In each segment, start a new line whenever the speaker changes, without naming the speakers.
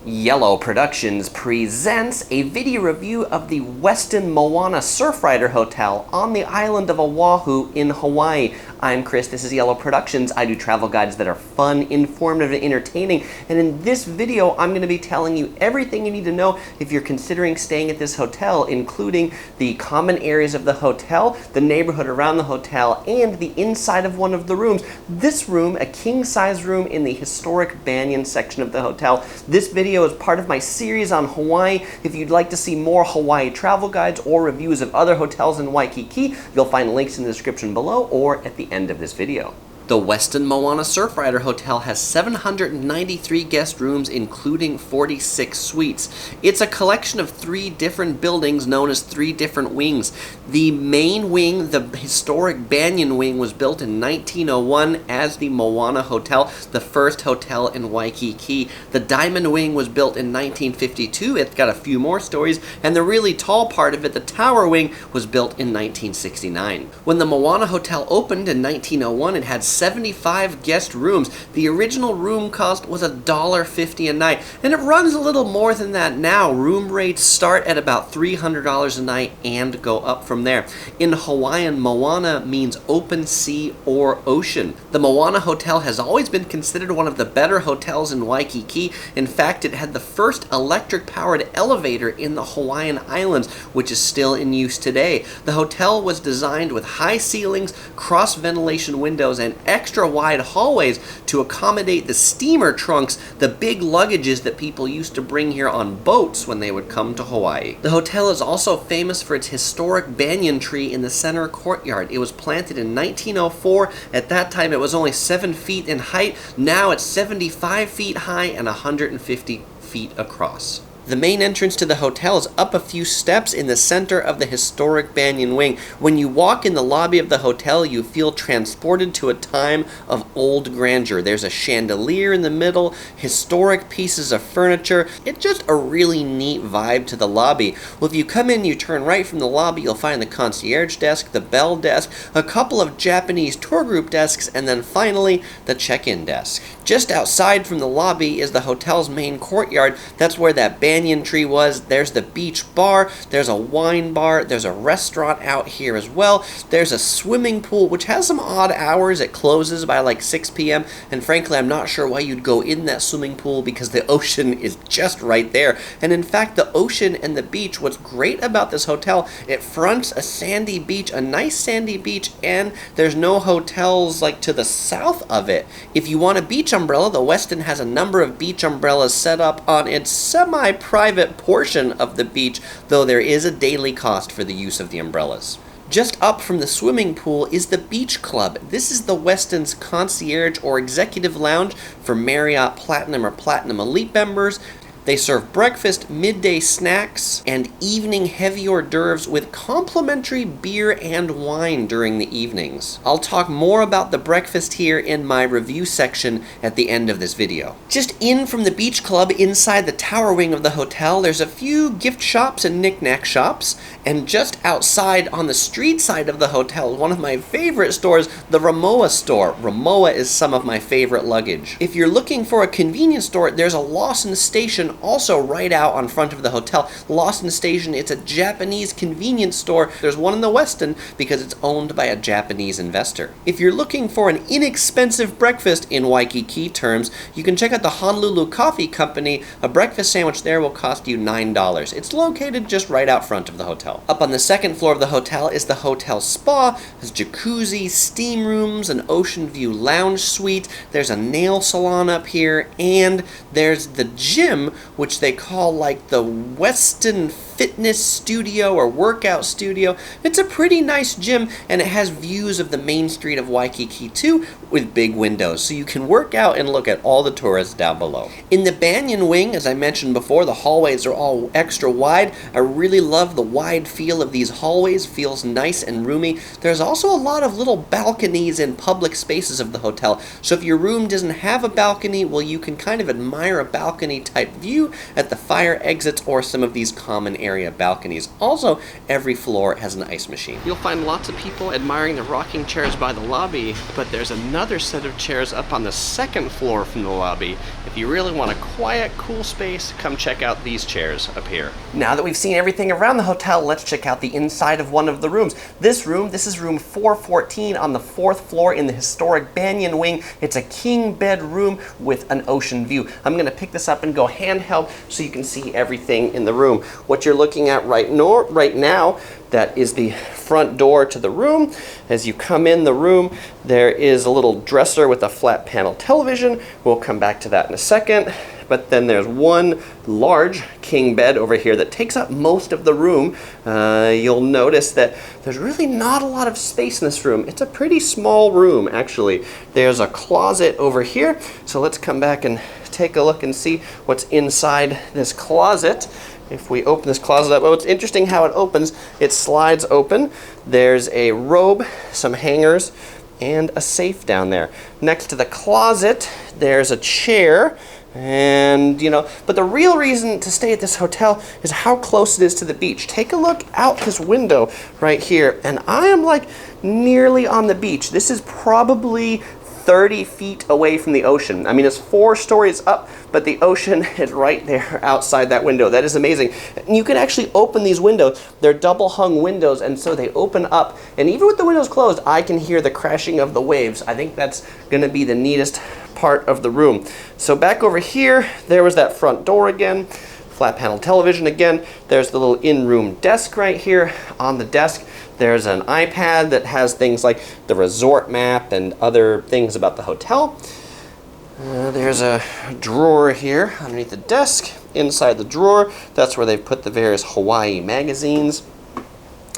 Yellow Productions presents a video review of the Westin Moana Surfrider Hotel on the island of Oahu in Hawaii. I'm Chris, this is Yellow Productions. I do travel guides that are fun, informative, and entertaining. And in this video, I'm going to be telling you everything you need to know if you're considering staying at this hotel, including the common areas of the hotel, the neighborhood around the hotel, and the inside of one of the rooms. This room, a king-size room in the Historic Banyan section of the hotel. This video is part of my series on Hawaii. If you'd like to see more Hawaii travel guides or reviews of other hotels in Waikiki, you'll find links in the description below or at the end of this video. The Westin Moana Surfrider Hotel has 793 guest rooms, including 46 suites. It's a collection of 3 different buildings known as 3 different wings. The main wing, the Historic Banyan Wing, was built in 1901 as the Moana Hotel, the first hotel in Waikiki. The Diamond Wing was built in 1952. It's got a few more stories, and the really tall part of it, the Tower Wing, was built in 1969. When the Moana Hotel opened in 1901, it had 75 guest rooms. The original room cost was $1.50 a night, and it runs a little more than that now. Room rates start at about $300 a night and go up from there. In Hawaiian, Moana means open sea or ocean. The Moana Hotel has always been considered one of the better hotels in Waikiki. In fact, it had the first electric-powered elevator in the Hawaiian Islands, which is still in use today. The hotel was designed with high ceilings, cross-ventilation windows, and extra wide hallways to accommodate the steamer trunks, the big luggages that people used to bring here on boats when they would come to Hawaii. The hotel is also famous for its historic banyan tree in the center courtyard. It was planted in 1904. At that time, it was only 7 feet in height. Now it's 75 feet high and 150 feet across. The main entrance to the hotel is up a few steps in the center of the Historic Banyan Wing. When you walk in the lobby of the hotel, you feel transported to a time of old grandeur. There's a chandelier in the middle, historic pieces of furniture. It's just a really neat vibe to the lobby. Well, if you come in, you turn right from the lobby, you'll find the concierge desk, the bell desk, a couple of Japanese tour group desks, and then finally, the check-in desk. Just outside from the lobby is the hotel's main courtyard. That's where that banyan tree was. There's the beach bar, there's a wine bar, there's a restaurant out here as well. There's a swimming pool, which has some odd hours. It closes by like 6 p.m. And frankly, I'm not sure why you'd go in that swimming pool because the ocean is just right there. And in fact, the ocean and the beach, what's great about this hotel, it fronts a sandy beach, a nice sandy beach, and there's no hotels like to the south of it. If you want a beach umbrella, the Westin has a number of beach umbrellas set up on its semi-private portion of the beach, though there is a daily cost for the use of the umbrellas. Just up from the swimming pool is the Beach Club. This is the Westin's concierge or executive lounge for Marriott Platinum or Platinum Elite members. They serve breakfast, midday snacks, and evening heavy hors d'oeuvres with complimentary beer and wine during the evenings. I'll talk more about the breakfast here in my review section at the end of this video. Just in from the Beach Club, inside the tower wing of the hotel, there's a few gift shops and knick-knack shops, and just outside on the street side of the hotel, one of my favorite stores, the Ramoa store. Ramoa is some of my favorite luggage. If you're looking for a convenience store, there's a Lawson Station also right out on front of the hotel. Lawson Station, it's a Japanese convenience store. There's one in the Westin because it's owned by a Japanese investor. If you're looking for an inexpensive breakfast in Waikiki terms, you can check out the Honolulu Coffee Company. A breakfast sandwich there will cost you $9. It's located just right out front of the hotel. Up on the second floor of the hotel is the hotel spa. There's jacuzzi, steam rooms, an ocean view lounge suite. There's a nail salon up here, and there's the gym, which they call like the Westin Fitness Studio or Workout Studio. It's a pretty nice gym, and it has views of the main street of Waikiki too, with big windows, so you can work out and look at all the tourists down below. In the Banyan Wing, as I mentioned before, the hallways are all extra wide. I really love the wide feel of these hallways. Feels nice and roomy. There's also a lot of little balconies in public spaces of the hotel, so if your room doesn't have a balcony, well, you can kind of admire a balcony type view at the fire exits or some of these common area balconies. Also, every floor has an ice machine. You'll find lots of people admiring the rocking chairs by the lobby, but there's another another set of chairs up on the second floor from the lobby. If you really want a quiet, cool space, come check out these chairs up here. Now that we've seen everything around the hotel, let's check out the inside of one of the rooms. This is room 414 on the 4th floor in the Historic Banyan Wing. It's a king bed room with an ocean view. I'm going to pick this up and go handheld so you can see everything in the room. What you're looking at right now, that is the front door to the room. As you come in the room, there is a little dresser with a flat panel television. We'll come back to that in a second. But then there's one large king bed over here that takes up most of the room. You'll notice that there's really not a lot of space in this room. It's a pretty small room, actually. There's a closet over here. So let's come back and take a look and see what's inside this closet. If we open this closet up, well, it's interesting how it opens. It slides open. There's a robe, some hangers, and a safe down there. Next to the closet, there's a chair. And, but the real reason to stay at this hotel is how close it is to the beach. Take a look out this window right here, and I am like nearly on the beach. This is probably 30 feet away from the ocean. I mean, it's 4 stories up, but the ocean is right there outside that window. That is amazing. And you can actually open these windows. They're double hung windows, and so they open up. And even with the windows closed, I can hear the crashing of the waves. I think that's gonna be the neatest part of the room. So back over here, there was that front door again, flat panel television again. There's the little in-room desk right here. On the desk, there's an iPad that has things like the resort map and other things about the hotel. There's a drawer here underneath the desk. Inside the drawer, that's where they've put the various Hawaii magazines.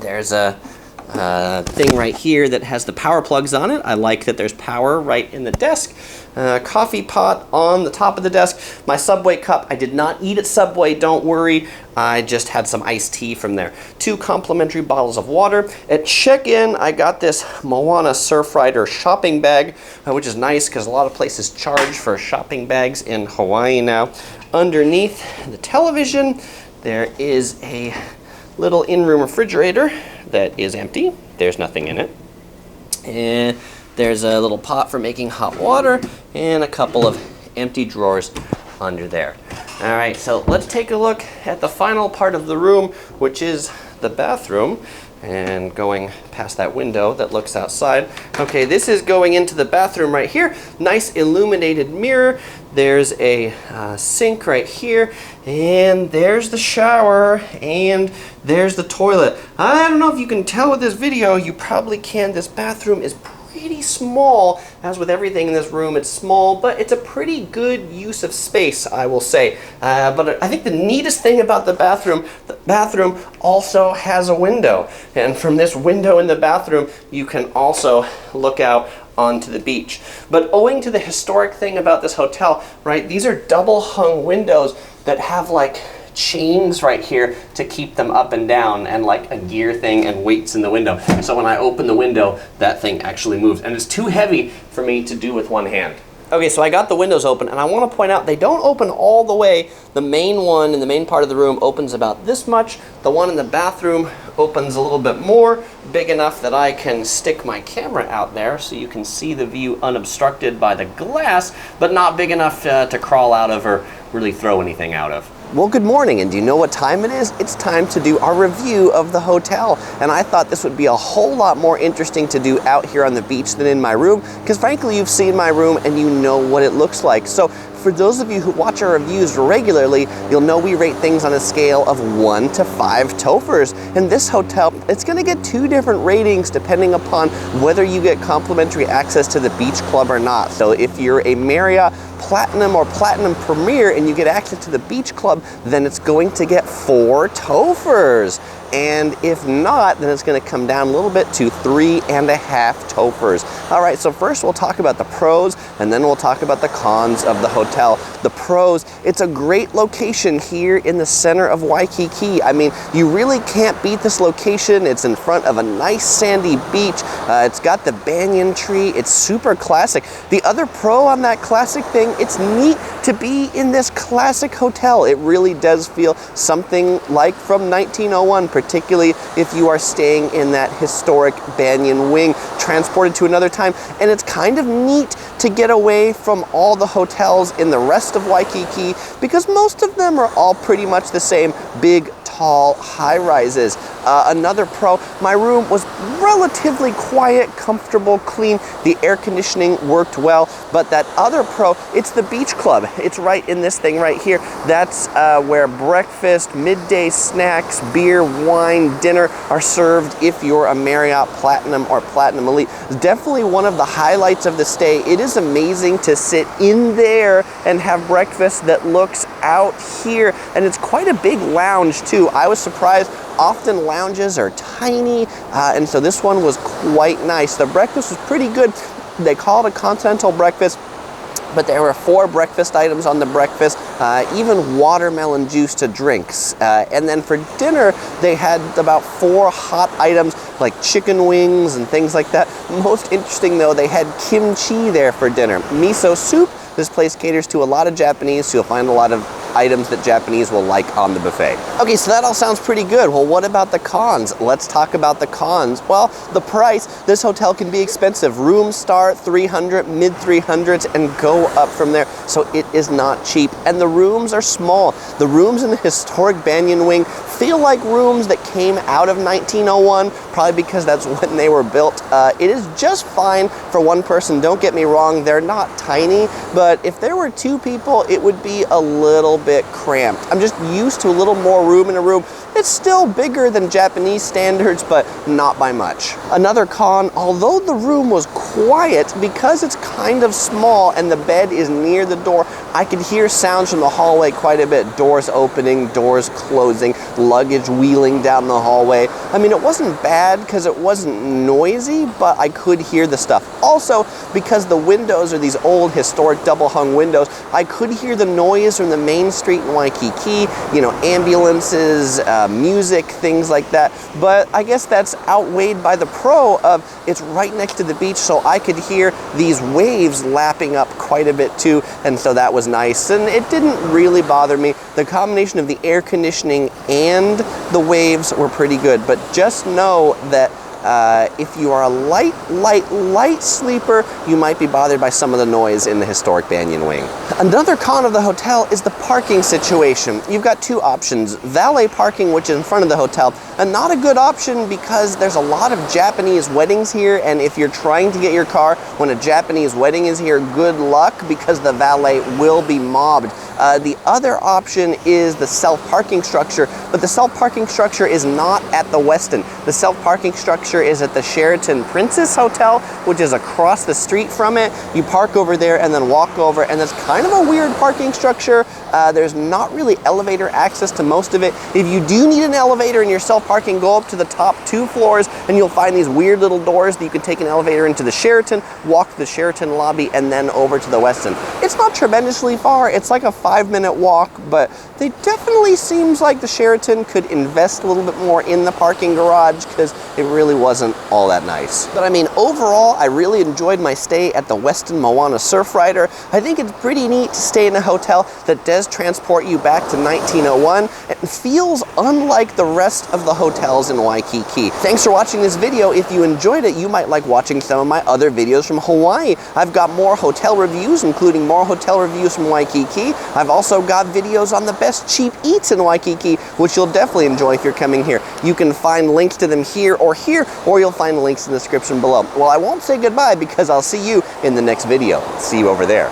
There's a thing right here that has the power plugs on it. I like that there's power right in the desk. Coffee pot on the top of the desk. My Subway cup, I did not eat at Subway, don't worry. I just had some iced tea from there. 2 complimentary bottles of water. At check-in, I got this Moana Surfrider shopping bag, which is nice because a lot of places charge for shopping bags in Hawaii now. Underneath the television, there is a little in-room refrigerator that is empty. There's nothing in it. And there's a little pot for making hot water and a couple of empty drawers under there. All right, so let's take a look at the final part of the room, which is the bathroom. And going past that window that looks outside. Okay, this is going into the bathroom right here. Nice illuminated mirror. There's a sink right here. And there's the shower. And there's the toilet. I don't know if you can tell with this video. You probably can. This bathroom is pretty small. As with everything in this room, it's small, but it's a pretty good use of space, I will say. But I think the neatest thing about the bathroom also has a window. And from this window in the bathroom, you can also look out onto the beach. But owing to the historic thing about this hotel, right, these are double hung windows that have like chains right here to keep them up and down, and like a gear thing and weights in the window. So when I open the window, that thing actually moves, and it's too heavy for me to do with one hand. Okay, so I got the windows open, and I want to point out they don't open all the way. The main one in the main part of the room opens about this much. The one in the bathroom opens a little bit more, big enough that I can stick my camera out there so you can see the view unobstructed by the glass, but not big enough to crawl out of or really throw anything out of. Well, good morning, and do you know what time it is? It's time to do our review of the hotel, and I thought this would be a whole lot more interesting to do out here on the beach than in my room, because frankly, you've seen my room and you know what it looks like. So for those of you who watch our reviews regularly, you'll know we rate things on a scale of 1 to 5 Tophers. And this hotel, it's gonna get 2 different ratings depending upon whether you get complimentary access to the beach club or not. So if you're a Marriott Platinum or Platinum Premier and you get access to the beach club, then it's going to get 4 Tophers. And if not, then it's gonna come down a little bit to 3.5 Tophers. All right, so first we'll talk about the pros, and then we'll talk about the cons of the hotel. The pros, it's a great location here in the center of Waikiki. I mean, you really can't beat this location. It's in front of a nice sandy beach. It's got the banyan tree. It's super classic. The other pro on that classic thing, it's neat to be in this classic hotel. It really does feel something like from 1901, particularly if you are staying in that historic Banyan Wing, transported to another time. And it's kind of neat to get away from all the hotels in the rest of Waikiki, because most of them are all pretty much the same, big, tall high-rises. Another pro, my room was relatively quiet, comfortable, clean. The air conditioning worked well. But that other pro, it's the beach club. It's right in this thing right here. That's where breakfast, midday snacks, beer, wine, dinner are served if you're a Marriott Platinum or Platinum Elite. It's definitely one of the highlights of the stay. It is amazing to sit in there and have breakfast that looks out here. And it's quite a big lounge too. I was surprised. Often lounges are tiny, and so this one was quite nice. The breakfast was pretty good. They call it a continental breakfast, but there were 4 breakfast items on the breakfast, even watermelon juice to drinks. And then for dinner, they had about 4 hot items like chicken wings and things like that. Most interesting though, they had kimchi there for dinner. Miso soup. This place caters to a lot of Japanese, so you'll find a lot of items that Japanese will like on the buffet. Okay, so that all sounds pretty good. Well, what about the cons? Let's talk about the cons. Well, the price. This hotel can be expensive. Rooms start $300, mid 300s, and go up from there. So it is not cheap. And the rooms are small. The rooms in the historic Banyan Wing feel like rooms that came out of 1901, probably because that's when they were built. It is just fine for one person. Don't get me wrong, they're not tiny, but if there were 2 people, it would be a little bit cramped. I'm just used to a little more room in a room. It's still bigger than Japanese standards, but not by much. Another con, although the room was quiet, because it's kind of small and the bed is near the door, I could hear sounds from the hallway quite a bit. Doors opening, doors closing, luggage wheeling down the hallway. I mean, it wasn't bad because it wasn't noisy, but I could hear the stuff. Also, because the windows are these old historic double hung windows, I could hear the noise from the main street in Waikiki, you know, ambulances, music, things like that. But I guess that's outweighed by the pro of it's right next to the beach, so I could hear these waves lapping up quite a bit too, and so that was nice. And it didn't really bother me. The combination of the air conditioning and the waves were pretty good, but just know that if you are a light sleeper, you might be bothered by some of the noise in the historic Banyan Wing. Another con of the hotel is the parking situation. You've got 2 options. Valet parking, which is in front of the hotel, and not a good option because there's a lot of Japanese weddings here, and if you're trying to get your car when a Japanese wedding is here, good luck because the valet will be mobbed. The other option is the self-parking structure, but the self-parking structure is not at the Westin. The self-parking structure is at the Sheraton Princess Hotel, which is across the street from it. You park over there and then walk over, and it's kind of a weird parking structure. There's not really elevator access to most of it. If you do need an elevator in your self-parking, go up to the top 2 floors and you'll find these weird little doors that you can take an elevator into the Sheraton, walk to the Sheraton lobby, and then over to the Westin. It's not tremendously far. It's like a 5-minute walk, but it definitely seems like the Sheraton could invest a little bit more in the parking garage because it really wasn't all that nice. But I mean, overall, I really enjoyed my stay at the Westin Moana Surfrider. I think it's pretty neat to stay in a hotel that does transport you back to 1901 and feels unlike the rest of the hotels in Waikiki. Thanks for watching this video. If you enjoyed it, you might like watching some of my other videos from Hawaii. I've got more hotel reviews, including more hotel reviews from Waikiki. I've also got videos on the best cheap eats in Waikiki, which you'll definitely enjoy if you're coming here. You can find links to them here, or you'll find links in the description below. Well, I won't say goodbye because I'll see you in the next video. See you over there.